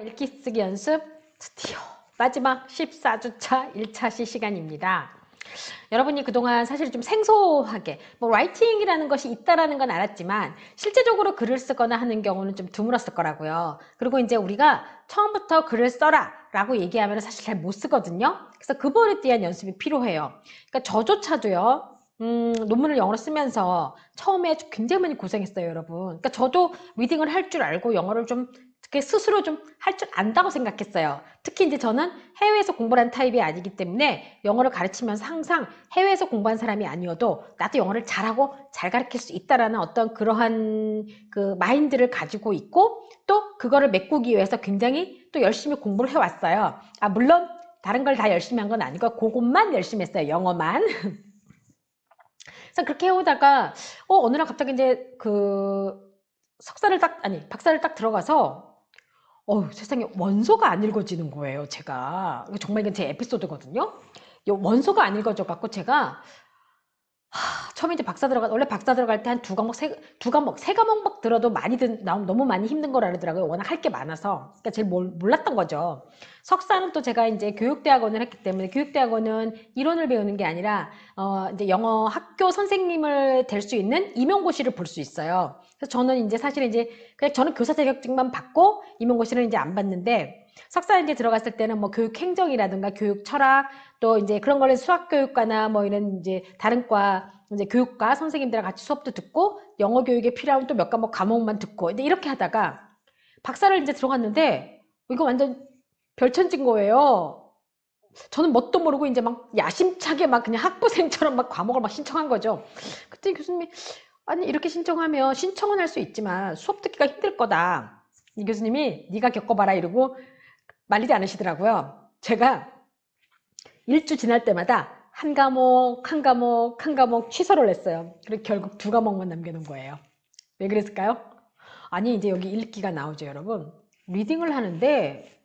읽기 쓰기 연습 드디어 마지막 14주차 1차 시간입니다. 여러분이 그동안 사실 좀 생소하게 라이팅이라는 것이 있다라는 건 알았지만 실제적으로 글을 쓰거나 하는 경우는 좀 드물었을 거라고요. 그리고 이제 우리가 처음부터 글을 써라 라고 얘기하면 사실 잘 못 쓰거든요. 그래서 그거에 대한 연습이 필요해요. 그러니까 저조차도요. 논문을 영어로 쓰면서 처음에 굉장히 많이 고생했어요, 여러분. 그러니까 저도 리딩을 할 줄 알고 영어를 좀 특히 스스로 좀 할 줄 안다고 생각했어요. 특히 이제 저는 해외에서 공부한 타입이 아니기 때문에 영어를 가르치면서 항상 해외에서 공부한 사람이 아니어도 나도 영어를 잘하고 잘 가르칠 수 있다라는 어떤 그러한 그 마인드를 가지고 있고 또 그거를 메꾸기 위해서 굉장히 또 열심히 공부를 해왔어요. 물론 다른 걸 다 열심히 한 건 아니고 그것만 열심히 했어요. 영어만. 그래서 그렇게 해오다가 어느 날 갑자기 이제 박사를 딱 들어가서 세상에 원서가 안 읽어지는 거예요, 제가. 정말 이건 제 에피소드거든요. 원서가 안 읽어져 갖고 제가 처음에 이제 원래 박사 들어갈 때 한 세 과목 들어도 너무 많이 힘든 걸 알더라고요. 워낙 할 게 많아서. 그러니까 제일 몰랐던 거죠. 석사는 또 제가 이제 교육대학원을 했기 때문에 교육대학원은 이론을 배우는 게 아니라, 이제 영어 학교 선생님을 될 수 있는 임용고시를 볼 수 있어요. 그래서 저는 이제 사실 이제 그냥 저는 교사 자격증만 받고 임용고시를 이제 안 받는데, 석사 이제 들어갔을 때는 뭐 교육 행정이라든가 교육 철학, 또 이제 그런 거는 수학교육과나 뭐 이런 이제 다른 과 이제 교육과 선생님들이랑 같이 수업도 듣고 영어 교육에 필요한 또 몇 과목만 듣고 이렇게 하다가 박사를 이제 들어갔는데 이거 완전 별천진 거예요. 저는 뭣도 모르고 이제 막 야심차게 막 그냥 학부생처럼 막 과목을 막 신청한 거죠. 그때 교수님이 아니 이렇게 신청은 할 수 있지만 수업 듣기가 힘들 거다. 이 교수님이 네가 겪어봐라 이러고 말리지 않으시더라고요. 제가 1주 지날 때마다 한 과목 취소를 했어요. 그리고 결국 2과목만 남겨놓은 거예요. 왜 그랬을까요? 아니 이제 여기 읽기가 나오죠, 여러분. 리딩을 하는데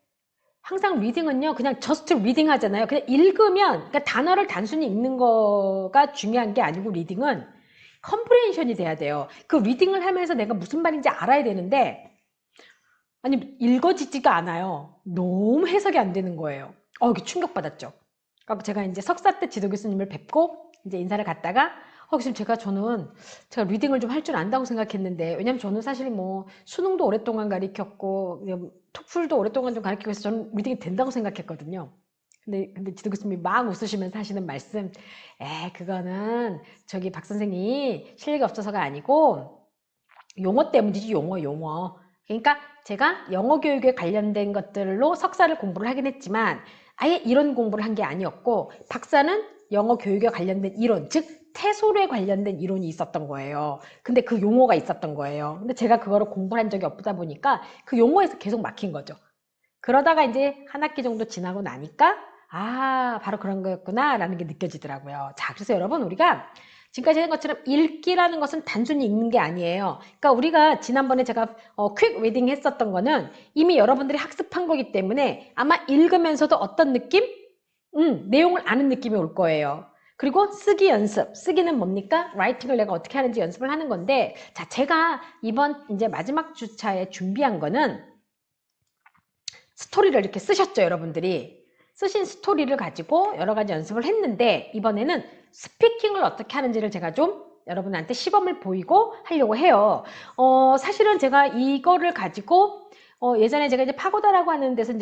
항상 리딩은요 그냥 just reading 하잖아요. 그냥 읽으면, 그러니까 단어를 단순히 읽는 거가 중요한 게 아니고 리딩은 컴프레hen션이 돼야 돼요. 그 리딩을 하면서 내가 무슨 말인지 알아야 되는데 아니 읽어지지가 않아요. 너무 해석이 안 되는 거예요. 이게 충격받았죠. 그러니까 제가 이제 석사 때 지도 교수님을 뵙고 이제 인사를 갔다가 교수님 제가 리딩을 좀 할 줄 안다고 생각했는데, 왜냐면 저는 사실 뭐 수능도 오랫동안 가르쳤고 토플도 오랫동안 좀 가르치고 해서 저는 리딩이 된다고 생각했거든요. 근데 지도 교수님이 막 웃으시면서 하시는 말씀, 그거는 저기 박 선생이 실력이 없어서가 아니고 용어 때문이지, 용어. 그러니까 제가 영어 교육에 관련된 것들로 석사를 공부를 하긴 했지만 아예 이론 공부를 한 게 아니었고, 박사는 영어 교육에 관련된 이론, 즉 태솔에 관련된 이론이 있었던 거예요. 근데 그 용어가 있었던 거예요. 근데 제가 그거를 공부한 적이 없다 보니까 그 용어에서 계속 막힌 거죠. 그러다가 이제 한 학기 정도 지나고 나니까 바로 그런 거였구나 라는 게 느껴지더라고요. 자, 그래서 여러분, 우리가 지금까지 한 것처럼 읽기라는 것은 단순히 읽는 게 아니에요. 그러니까 우리가 지난번에 제가 퀵 리딩 했었던 거는 이미 여러분들이 학습한 거기 때문에 아마 읽으면서도 어떤 느낌? 내용을 아는 느낌이 올 거예요. 그리고 쓰기 연습. 쓰기는 뭡니까? 라이팅을 내가 어떻게 하는지 연습을 하는 건데, 자, 제가 이번 이제 마지막 주차에 준비한 거는 스토리를 이렇게 쓰셨죠, 여러분들이. 쓰신 스토리를 가지고 여러 가지 연습을 했는데, 이번에는 스피킹을 어떻게 하는지를 제가 좀 여러분한테 시범을 보이고 하려고 해요. 사실은 제가 이거를 가지고 예전에 제가 이제 파고다라고 하는 데서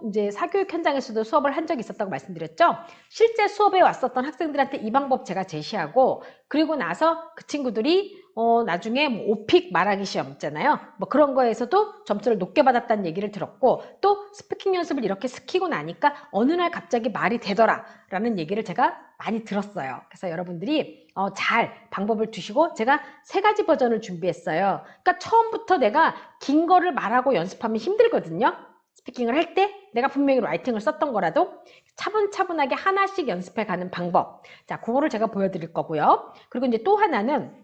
이제 사교육 현장에서도 수업을 한 적이 있었다고 말씀드렸죠. 실제 수업에 왔었던 학생들한테 이 방법 제가 제시하고, 그리고 나서 그 친구들이 나중에 뭐 오픽 말하기 시험 있잖아요. 뭐 그런 거에서도 점수를 높게 받았다는 얘기를 들었고, 또 스피킹 연습을 이렇게 시키고 나니까 어느 날 갑자기 말이 되더라 라는 얘기를 제가 많이 들었어요. 그래서 여러분들이 잘 방법을 두시고, 제가 3가지 버전을 준비했어요. 그러니까 처음부터 내가 긴 거를 말하고 연습하면 힘들거든요. 스피킹을 할 때 내가 분명히 라이팅을 썼던 거라도 차분차분하게 하나씩 연습해 가는 방법. 자, 그거를 제가 보여드릴 거고요. 그리고 이제 또 하나는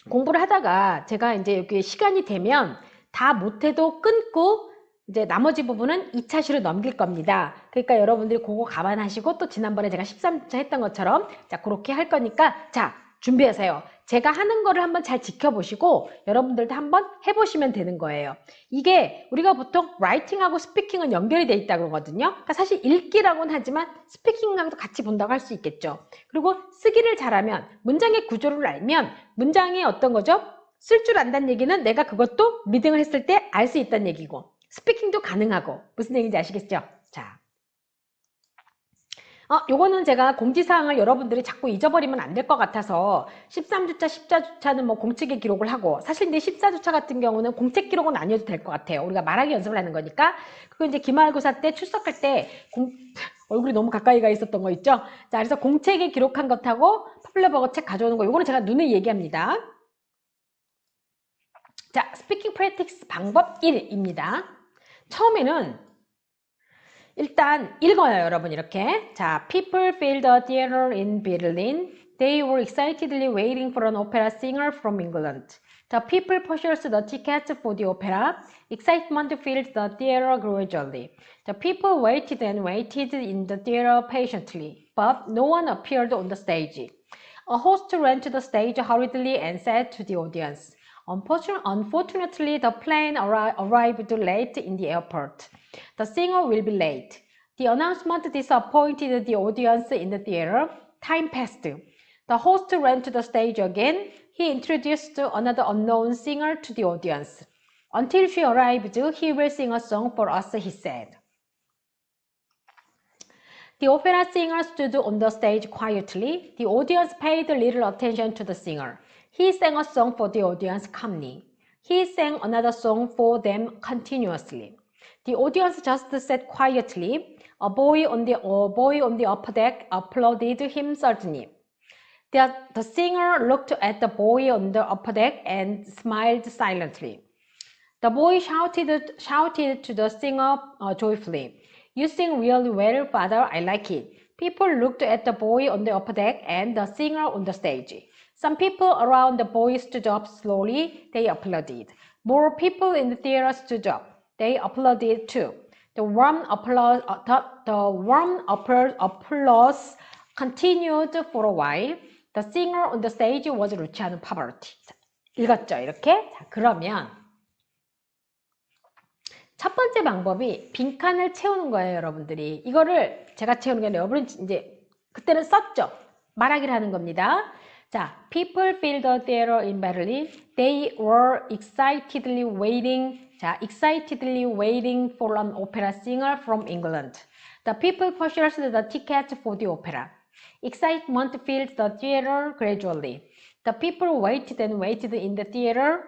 공부를 하다가 제가 이제 여기 시간이 되면 다 못해도 끊고 이제 나머지 부분은 2차 시로 넘길 겁니다. 그러니까 여러분들이 그거 감안하시고, 또 지난번에 제가 13차 했던 것처럼 자, 그렇게 할 거니까, 자, 준비하세요. 제가 하는 거를 한번 잘 지켜보시고 여러분들도 한번 해보시면 되는 거예요. 이게 우리가 보통 라이팅하고 스피킹은 연결이 돼 있다고 그러거든요. 그러니까 사실 읽기라고는 하지만 스피킹하고도 같이 본다고 할 수 있겠죠. 그리고 쓰기를 잘하면, 문장의 구조를 알면 문장이 어떤 거죠? 쓸 줄 안다는 얘기는 내가 그것도 리딩을 했을 때 알 수 있다는 얘기고, 스피킹도 가능하고. 무슨 얘기인지 아시겠죠? 자, 요거는 제가 공지사항을 여러분들이 자꾸 잊어버리면 안 될 것 같아서 13주차, 14주차는 뭐 공책에 기록을 하고, 사실 근데 14주차 같은 경우는 공책 기록은 아니어도 될 것 같아요. 우리가 말하기 연습을 하는 거니까. 그거 이제 기말고사 때 출석할 때 얼굴이 너무 가까이가 있었던 거 있죠? 자, 그래서 공책에 기록한 것하고 퍼플러버거 책 가져오는 거, 요거는 제가 눈에 얘기합니다. 자, 스피킹 프랙티스 방법 1입니다. 처음에는 일단 읽어요, 여러분. 이렇게. 자, people filled the theater in Berlin. They were excitedly waiting for an opera singer from England. The people purchased the tickets for the opera. Excitement filled the theater gradually. The people waited and waited in the theater patiently, but no one appeared on the stage. A host ran to the stage hurriedly and said to the audience, Unfortunately, the plane arrived late in the airport. The singer will be late. The announcement disappointed the audience in the theater. Time passed. The host ran to the stage again. He introduced another unknown singer to the audience. Until she arrived, he will sing a song for us, he said. The opera singer stood on the stage quietly. The audience paid little attention to the singer. He sang a song for the audience calmly. He sang another song for them continuously. The audience just sat quietly. A boy on the upper deck applauded him suddenly. The singer looked at the boy on the upper deck and smiled silently. The boy shouted to the singer joyfully, "You sing really well, father, I like it." People looked at the boy on the upper deck and the singer on the stage. Some people around the boy stood up slowly. They applauded. More people in the theater stood up. They applauded too. The warm applause continued for a while. The singer on the stage was Luciano Pavarotti. 자, 읽었죠, 이렇게? 자, 그러면 첫 번째 방법이 빈칸을 채우는 거예요, 여러분들이. 이거를 제가 채우는 게 아니라 여러분은 이제 그때는 썼죠. 말하기를 하는 겁니다. 자, people filled the theater in Berlin. They were excitedly waiting. 자, excitedly waiting for an opera singer from England. The people purchased the tickets for the opera. Excitement filled the theater gradually. The people waited and waited in the theater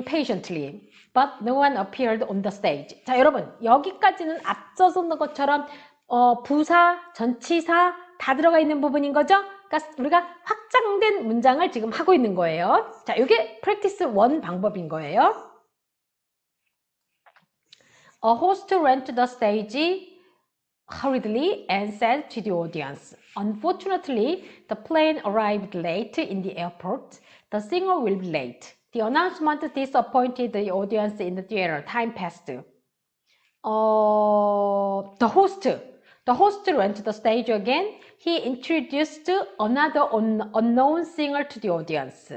patiently, but no one appeared on the stage. 자, 여러분, 여기까지는 앞서서 는 것처럼 부사, 전치사 다 들어가 있는 부분인 거죠? 그러니까 우리가 확장된 문장을 지금 하고 있는 거예요. 자, 이게 practice 1 방법인 거예요. A host ran to the stage hurriedly and said to the audience, "Unfortunately, the plane arrived late in the airport. The singer will be late." The announcement disappointed the audience in the theater. Time passed. The host ran to the stage again. He introduced another unknown singer to the audience.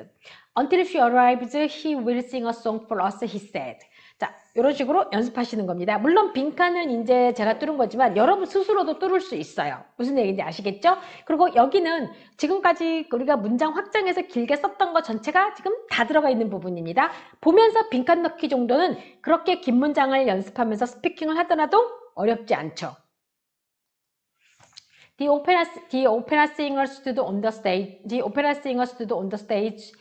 Until she arrives, he will sing a song for us, he said. 자, 이런 식으로 연습하시는 겁니다. 물론 빈칸은 이제 제가 뚫은 거지만 여러분 스스로도 뚫을 수 있어요. 무슨 얘기인지 아시겠죠? 그리고 여기는 지금까지 우리가 문장 확장해서 길게 썼던 거 전체가 지금 다 들어가 있는 부분입니다. 보면서 빈칸 넣기 정도는 그렇게 긴 문장을 연습하면서 스피킹을 하더라도 어렵지 않죠. The opera singer stood on the stage. The opera singer stood on the stage.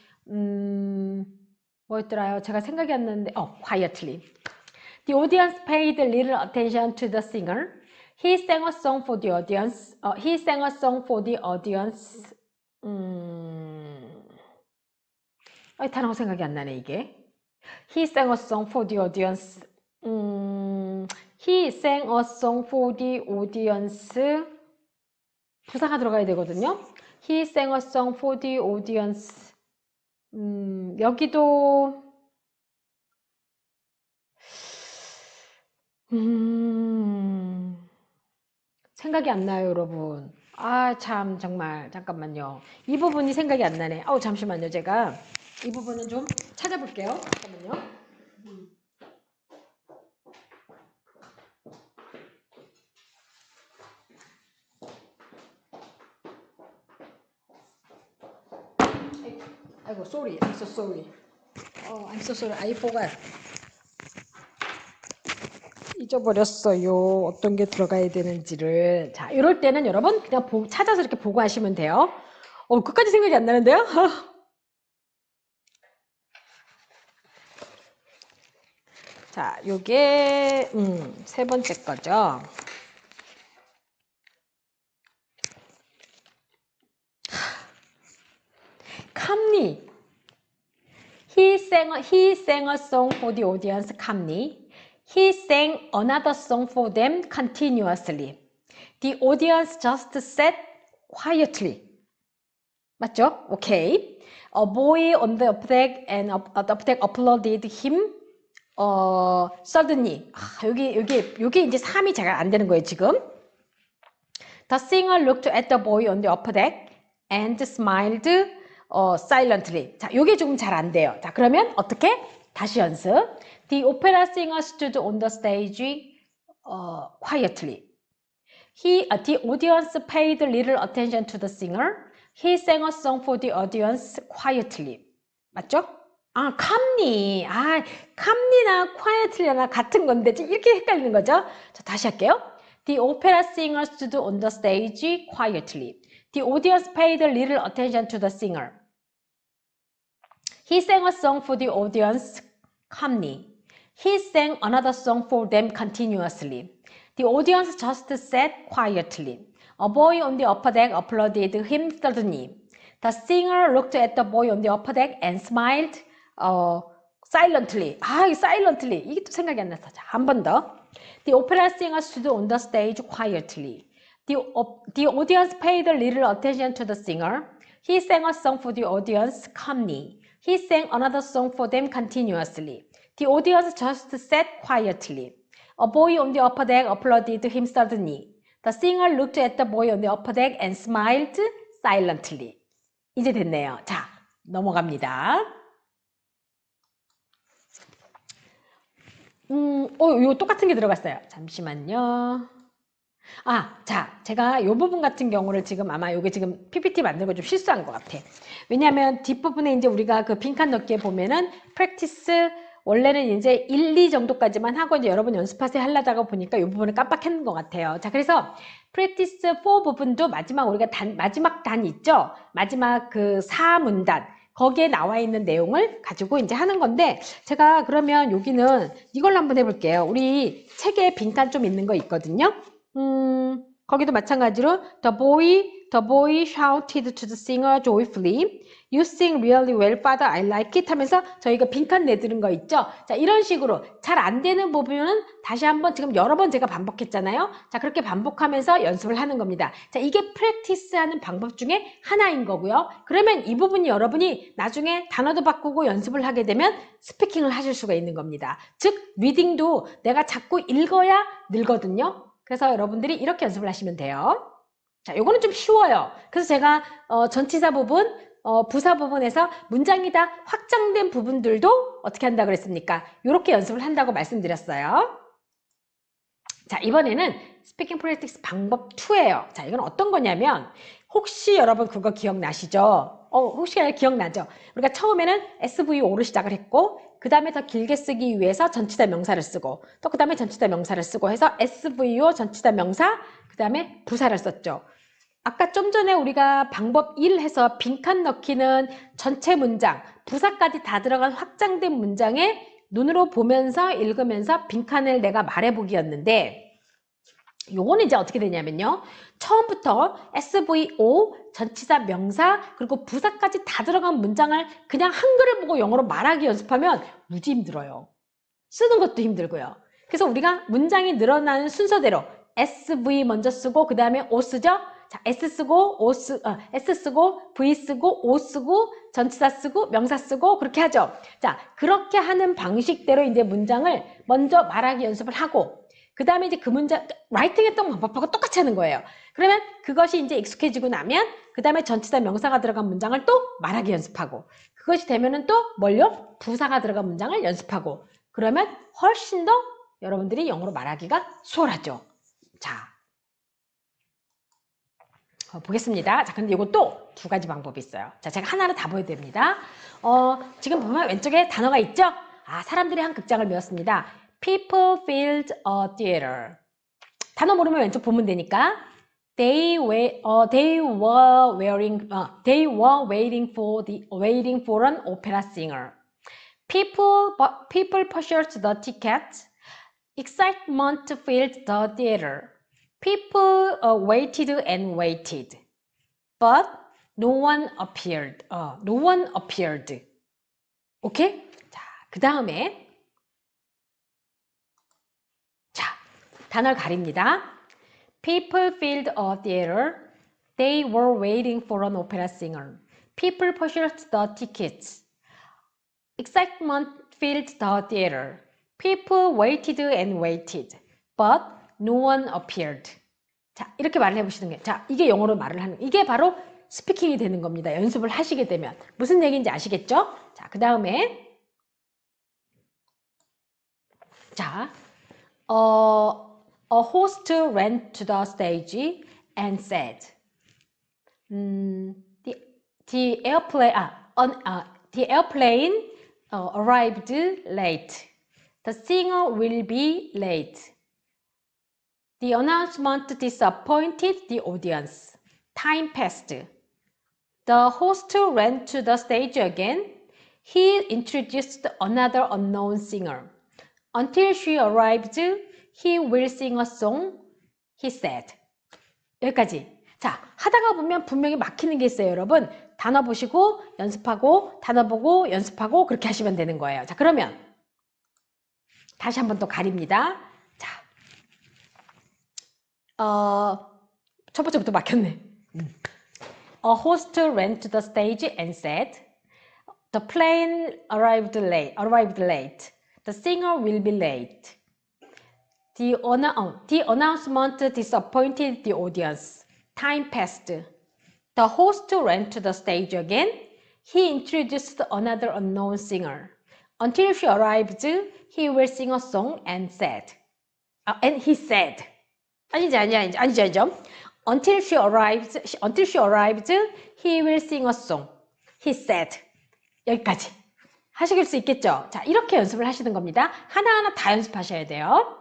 뭐였더라요? 제가 생각이 안 나는데, quietly. The audience paid little attention to the singer. He sang a song for the audience. He sang a song for the audience. 단어가 생각이 안 나네, 이게. He sang a song for the audience. He sang a song for the audience. 부사가 들어가야 되거든요. He sang a song for the audience. 여기도 생각이 안 나요, 여러분. 아, 참, 정말. 잠깐만요. 이 부분이 생각이 안 나네. 아우, 잠시만요. 제가 이 부분은 좀 찾아볼게요. 잠깐만요. 아이고, sorry. I'm so sorry. I'm so sorry. I forgot. 잊어버렸어요. 어떤 게 들어가야 되는지를. 자, 이럴 때는 여러분 그냥 찾아서 이렇게 보고 하시면 돼요. 끝까지 생각이 안 나는데요? 자, 요게 세 번째 거죠. 캄니. He sang a song for the audience, calmly. He sang another song for them continuously. The audience just sat quietly. 맞죠? 오케이. A boy on the upper deck and the upper deck applauded him. suddenly. 여기 이제 3이 잘 안 되는 거예요, 지금. The singer looked at the boy on the upper deck and smiled silently. 자, 요게 조금 잘 안 돼요. 자, 그러면 어떻게? 다시 연습. The opera singer stood on the stage quietly. The audience paid little attention to the singer. He sang a song for the audience quietly. 맞죠? 아, calmly. 아, calmly나 quietly나 같은 건데 이렇게 헷갈리는 거죠? 자, 다시 할게요. The opera singer stood on the stage quietly. The audience paid little attention to the singer. He sang a song for the audience calmly. He sang another song for them continuously. The audience just sat quietly. A boy on the upper deck applauded him suddenly. The singer looked at the boy on the upper deck and smiled silently. silently. 이게 또 생각이 안 났어. 자, 한 번 더. The opera singer stood on the stage quietly. The audience paid little attention to the singer. He sang a song for the audience calmly. He sang another song for them continuously. The audience just sat quietly. A boy on the upper deck applauded him suddenly. The singer looked at the boy on the upper deck and smiled silently. 이제 됐네요. 자, 넘어갑니다. 이거 똑같은 게 들어갔어요. 잠시만요. 자, 제가 이 부분 같은 경우를 지금 아마 요게 지금 PPT 만들고 좀 실수한 것 같아. 왜냐면 뒷부분에 이제 우리가 그 빈칸 넣기에 보면은 프랙티스 원래는 이제 1, 2 정도까지만 하고 이제 여러분 연습하세요 하려다가 보니까 이 부분을 깜빡했는 것 같아요. 자, 그래서 프랙티스 4 부분도 마지막 우리가 마지막 단 있죠? 마지막 그 4문단. 거기에 나와 있는 내용을 가지고 이제 하는 건데 제가 그러면 여기는 이걸로 한번 해볼게요. 우리 책에 빈칸 좀 있는 거 있거든요. 거기도 마찬가지로 the boy shouted to the singer joyfully. You sing really well, father. I like it. 하면서 저희가 빈칸 내드는 거 있죠? 자, 이런 식으로 잘 안 되는 부분은 다시 한번 지금 여러 번 제가 반복했잖아요. 자, 그렇게 반복하면서 연습을 하는 겁니다. 자, 이게 프랙티스 하는 방법 중에 하나인 거고요. 그러면 이 부분이 여러분이 나중에 단어도 바꾸고 연습을 하게 되면 스피킹을 하실 수가 있는 겁니다. 즉, 리딩도 내가 자꾸 읽어야 늘거든요. 그래서 여러분들이 이렇게 연습을 하시면 돼요. 자, 요거는 좀 쉬워요. 그래서 제가 전치사 부분, 부사 부분에서 문장이 다 확장된 부분들도 어떻게 한다고 그랬습니까? 이렇게 연습을 한다고 말씀드렸어요. 자, 이번에는 스피킹 프랙티스 방법 2예요. 자, 이건 어떤 거냐면 혹시 여러분 그거 기억나시죠? 혹시 기억나죠? 우리가 처음에는 SVO로 시작을 했고 그 다음에 더 길게 쓰기 위해서 전치사 명사를 쓰고 또 그 다음에 전치사 명사를 쓰고 해서 SVO 전치사 명사 그 다음에 부사를 썼죠. 아까 좀 전에 우리가 방법 1 해서 빈칸 넣기는 전체 문장, 부사까지 다 들어간 확장된 문장에 눈으로 보면서 읽으면서 빈칸을 내가 말해보기였는데 요거는 이제 어떻게 되냐면요. 처음부터 SVO, 전치사 명사, 그리고 부사까지 다 들어간 문장을 그냥 한글을 보고 영어로 말하기 연습하면 무지 힘들어요. 쓰는 것도 힘들고요. 그래서 우리가 문장이 늘어나는 순서대로 SV 먼저 쓰고 그 다음에 O 쓰죠. 자, S 쓰고 S 쓰고 V 쓰고 O 쓰고 전치사 쓰고 명사 쓰고 그렇게 하죠. 자, 그렇게 하는 방식대로 이제 문장을 먼저 말하기 연습을 하고 그 다음에 이제 그 문장, 라이팅 했던 방법하고 똑같이 하는 거예요. 그러면 그것이 이제 익숙해지고 나면 그 다음에 전치사 명사가 들어간 문장을 또 말하기 연습하고 그것이 되면은 또 뭘요? 부사가 들어간 문장을 연습하고 그러면 훨씬 더 여러분들이 영어로 말하기가 수월하죠. 자, 보겠습니다. 자, 근데 이것도 두 가지 방법이 있어요. 자, 제가 하나를 다 보여드립니다. 지금 보면 왼쪽에 단어가 있죠? 아, 사람들이 한 극장을 메웠습니다. People filled a theater. 단어 모르면 왼쪽 보면 되니까. They were waiting for an opera singer. People purchased the tickets. Excitement filled the theater. People waited and waited, but no one appeared. No one appeared. 오케이? 자, 그 다음에 자, 단어를 가립니다. People filled a theater. They were waiting for an opera singer. People purchased the tickets. Excitement filled the theater. People waited and waited, but no one appeared. 자, 이렇게 말을 해보시는 게, 자, 이게 영어로 말을 하는, 이게 바로 스피킹이 되는 겁니다. 연습을 하시게 되면. 무슨 얘기인지 아시겠죠? 자, 그 다음에, 자, a host ran to the stage and said, the airplane arrived late. The singer will be late. The announcement disappointed the audience. Time passed. The host ran to the stage again. He introduced another unknown singer. Until she arrived, he will sing a song, he said. 여기까지. 자, 하다가 보면 분명히 막히는 게 있어요, 여러분. 단어 보시고 연습하고 단어 보고 연습하고 그렇게 하시면 되는 거예요. 자, 그러면 다시 한번 또 가립니다. 자, 첫 번째부터 막혔네. A host ran to the stage and said, the plane arrived late. The singer will be late. The announcement disappointed the audience. Time passed. The host ran to the stage again. He introduced another unknown singer. Until she arrived, he will sing a song and said. And he said. 아니죠. Until she arrived, he will sing a song. He said. 여기까지. 하실 수 있겠죠? 자, 이렇게 연습을 하시는 겁니다. 하나하나 다 연습하셔야 돼요.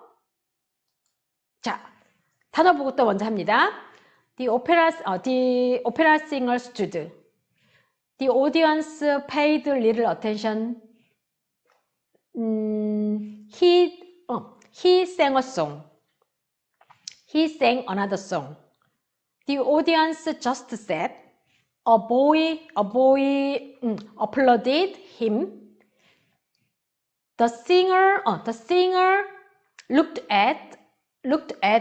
자, 단어 보고 또 먼저 합니다. The opera singer stood. The audience paid little attention. He sang a song. He sang another song. The audience just said. A boy applauded him. The singer looked at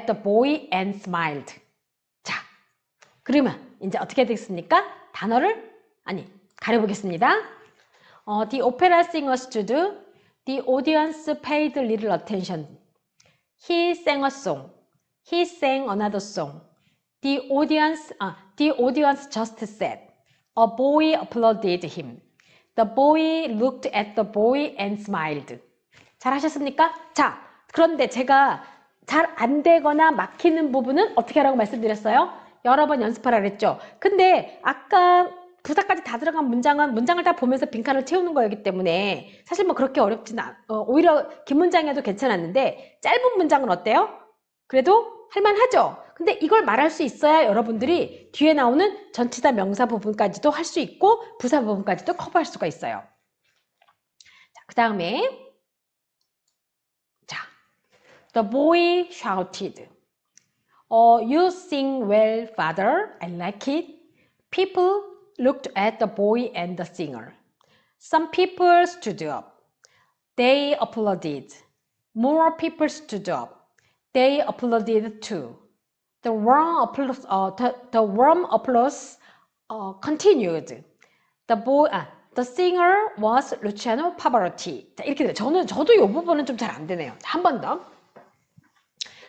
the boy and smiled. 자, 그러면 이제 어떻게 되겠습니까? 단어를 가려보겠습니다. The opera singer stood. The audience paid little attention. He sang a song. He sang another song. The audience just said. A boy applauded him. The boy looked at the boy and smiled. 잘 하셨습니까? 자, 그런데 제가 잘 안 되거나 막히는 부분은 어떻게 하라고 말씀드렸어요? 여러 번 연습하라 그랬죠? 근데 아까 부사까지 다 들어간 문장을 다 보면서 빈칸을 채우는 거였기 때문에 사실 뭐 그렇게 어렵진 오히려 긴 문장이어도 괜찮았는데 짧은 문장은 어때요? 그래도 할만하죠? 근데 이걸 말할 수 있어야 여러분들이 뒤에 나오는 전치사 명사 부분까지도 할 수 있고 부사 부분까지도 커버할 수가 있어요. 자, 그 다음에 자, The boy shouted. You sing well, father. I like it. People looked at the boy and the singer. Some people stood up. They applauded. More people stood up. They applauded too. The warm applause continued. The singer was Luciano Pavarotti. 자, 이렇게 돼요. 저도 이 부분은 좀 잘 안 되네요. 한 번 더.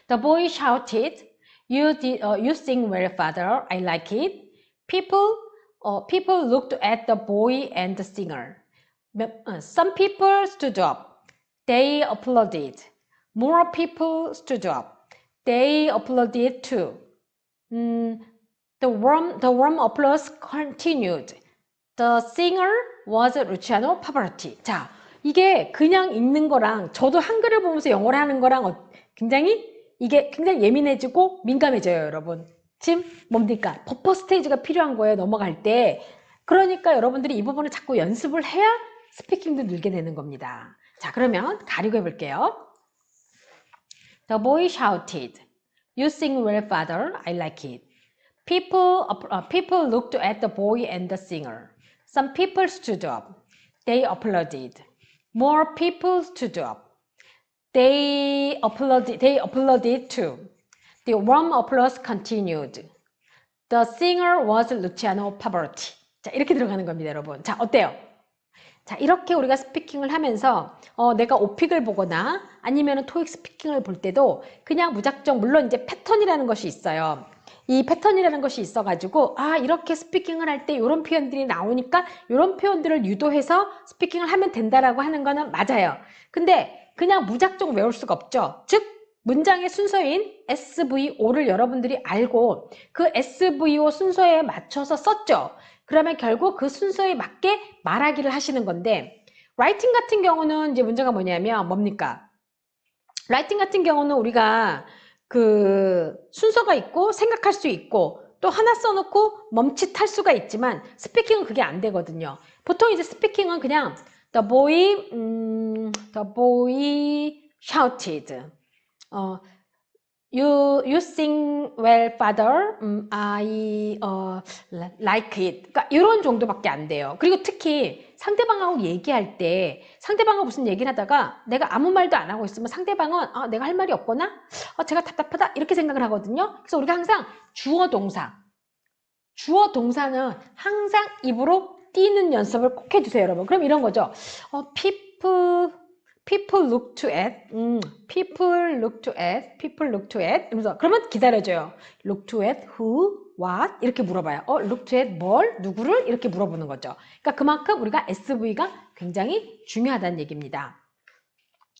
The boy shouted, you sing well, father. I like it. People looked at the boy and the singer. Some people stood up. They applauded. More people stood up. They applauded too. The warm applause continued. The singer was Luciano Pavarotti. 자, 이게 그냥 읽는 거랑 저도 한글을 보면서 영어를 하는 거랑 이게 굉장히 예민해지고 민감해져요, 여러분. 지금 뭡니까? 버퍼 스테이지가 필요한 거예요, 넘어갈 때. 그러니까 여러분들이 이 부분을 자꾸 연습을 해야 스피킹도 늘게 되는 겁니다. 자, 그러면 가리고 해볼게요. The boy shouted, you sing well, father. I like it. People looked at the boy and the singer. Some people stood up. They applauded. More people stood up. They applauded too. The warm applause continued. The singer was Luciano Pavarotti. 자, 이렇게 들어가는 겁니다, 여러분. 자, 어때요? 자, 이렇게 우리가 스피킹을 하면서 내가 오픽을 보거나 아니면 토익 스피킹을 볼 때도 그냥 무작정, 물론 이제 패턴이라는 것이 있어요. 이 패턴이라는 것이 있어가지고 이렇게 스피킹을 할 때 이런 표현들이 나오니까 이런 표현들을 유도해서 스피킹을 하면 된다라고 하는 거는 맞아요. 근데 그냥 무작정 외울 수가 없죠. 즉 문장의 순서인 SVO를 여러분들이 알고 그 SVO 순서에 맞춰서 썼죠. 그러면 결국 그 순서에 맞게 말하기를 하시는 건데, 라이팅 같은 경우는 이제 문제가 뭐냐면 뭡니까? 라이팅 같은 경우는 우리가 그 순서가 있고 생각할 수 있고 또 하나 써놓고 멈칫할 수가 있지만 스피킹은 그게 안 되거든요. 보통 이제 스피킹은 그냥 the boy shouted. You sing well, father. I like it. 그러니까 이런 정도밖에 안 돼요. 그리고 특히 상대방하고 얘기할 때 상대방하고 무슨 얘기를 하다가 내가 아무 말도 안 하고 있으면 상대방은 내가 할 말이 없거나 제가 답답하다 이렇게 생각을 하거든요. 그래서 우리가 항상 주어 동사는 항상 입으로 띄는 연습을 꼭 해주세요, 여러분. 그럼 이런 거죠. People look to at, people look to at, 이러면서 그러면 기다려줘요. Look to at who, what 이렇게 물어봐요. Look to at 뭘, 누구를 이렇게 물어보는 거죠. 그러니까 그만큼 우리가 SV가 굉장히 중요하다는 얘기입니다.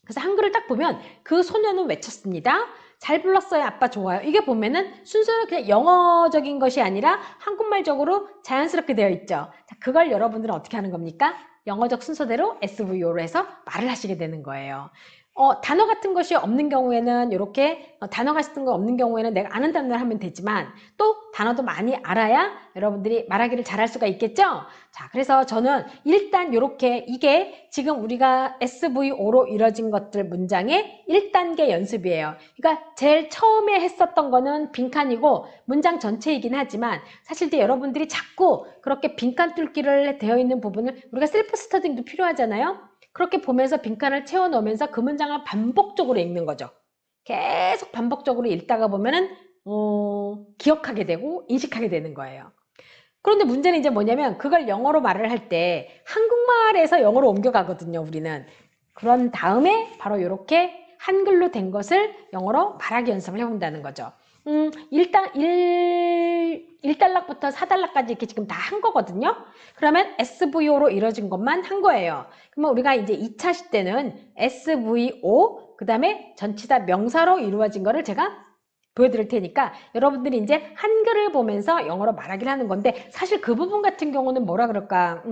그래서 한글을 딱 보면 그 소녀는 외쳤습니다. 잘 불렀어요, 아빠 좋아요. 이게 보면은 순서는 그냥 영어적인 것이 아니라 한국말적으로 자연스럽게 되어 있죠. 자, 그걸 여러분들은 어떻게 하는 겁니까? 영어적 순서대로 SVO로 해서 말을 하시게 되는 거예요. 단어 같은 것이 없는 경우에는 이렇게 단어 같은 거 없는 경우에는 내가 아는 단어를 하면 되지만 또 단어도 많이 알아야 여러분들이 말하기를 잘할 수가 있겠죠? 자, 그래서 저는 일단 이렇게 이게 지금 우리가 SVO로 이루어진 것들 문장의 1단계 연습이에요. 그러니까 제일 처음에 했었던 거는 빈칸이고 문장 전체이긴 하지만 사실 이제 여러분들이 자꾸 그렇게 빈칸 뚫기를 되어 있는 부분을 우리가 셀프 스터딩도 필요하잖아요. 그렇게 보면서 빈칸을 채워 넣으면서 그 문장을 반복적으로 읽는 거죠. 계속 반복적으로 읽다가 보면은 기억하게 되고 인식하게 되는 거예요. 그런데 문제는 이제 뭐냐면 그걸 영어로 말을 할 때 한국말에서 영어로 옮겨가거든요, 우리는. 그런 다음에 바로 이렇게 한글로 된 것을 영어로 말하기 연습을 해본다는 거죠. 1단락부터 4단락까지 이렇게 지금 다 한 거거든요. 그러면 SVO로 이루어진 것만 한 거예요. 그러면 우리가 이제 2차 시 때는 SVO, 그 다음에 전치사 명사로 이루어진 거를 제가 보여드릴 테니까 여러분들이 이제 한글을 보면서 영어로 말하기를 하는 건데 사실 그 부분 같은 경우는 뭐라 그럴까?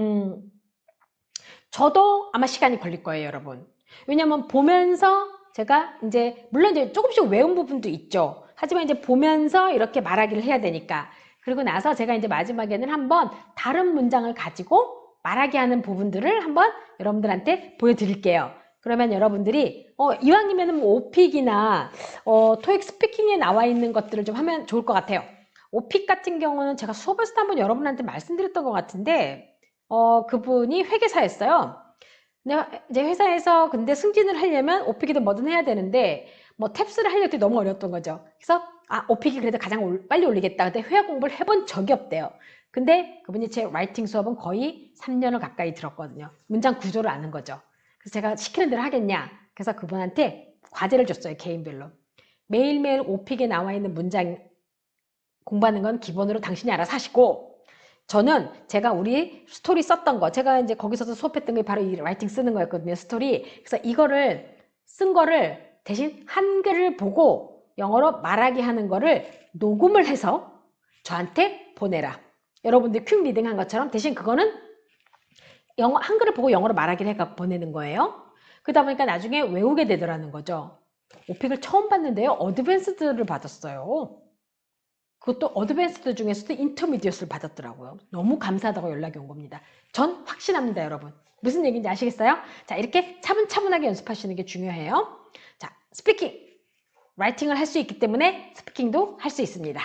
저도 아마 시간이 걸릴 거예요, 여러분. 왜냐면 보면서 제가 이제 물론 이제 조금씩 외운 부분도 있죠. 하지만 이제 보면서 이렇게 말하기를 해야 되니까. 그리고 나서 제가 이제 마지막에는 한번 다른 문장을 가지고 말하게 하는 부분들을 한번 여러분들한테 보여드릴게요. 그러면 여러분들이 이왕이면 뭐 오픽이나 토익 스피킹에 나와 있는 것들을 좀 하면 좋을 것 같아요. 오픽 같은 경우는 제가 수업에서도 한번 여러분한테 말씀드렸던 것 같은데 그분이 회계사였어요. 근데 이제 회사에서 근데 승진을 하려면 오픽이든 뭐든 해야 되는데 뭐 탭스를 하려도 너무 어려웠던 거죠. 그래서 오픽이 그래도 가장 빨리 올리겠다. 근데 회화 공부를 해본 적이 없대요. 근데 그분이 제 라이팅 수업은 거의 3년을 가까이 들었거든요. 문장 구조를 아는 거죠. 그래서 제가 시키는 대로 하겠냐. 그래서 그분한테 과제를 줬어요. 개인별로. 매일매일 오픽에 나와 있는 문장 공부하는 건 기본으로 당신이 알아서 하시고, 저는 제가 우리 스토리 썼던 거, 제가 이제 거기서도 수업했던 게 바로 이 라이팅 쓰는 거였거든요, 스토리. 그래서 이거를 쓴 거를 대신 한글을 보고 영어로 말하게 하는 거를 녹음을 해서 저한테 보내라. 여러분들 퀵 리딩 한 것처럼 대신 그거는 영어, 한글을 보고 영어로 말하기를 해가 보내는 거예요. 그러다 보니까 나중에 외우게 되더라는 거죠. 오픽을 처음 봤는데요, 어드밴스드를 받았어요. 그것도 어드밴스드 중에서도 인터미디엇을 받았더라고요. 너무 감사하다고 연락이 온 겁니다. 전 확신합니다, 여러분. 무슨 얘기인지 아시겠어요? 자, 이렇게 차분차분하게 연습하시는 게 중요해요. 자, 스피킹, 라이팅을 할 수 있기 때문에 스피킹도 할 수 있습니다.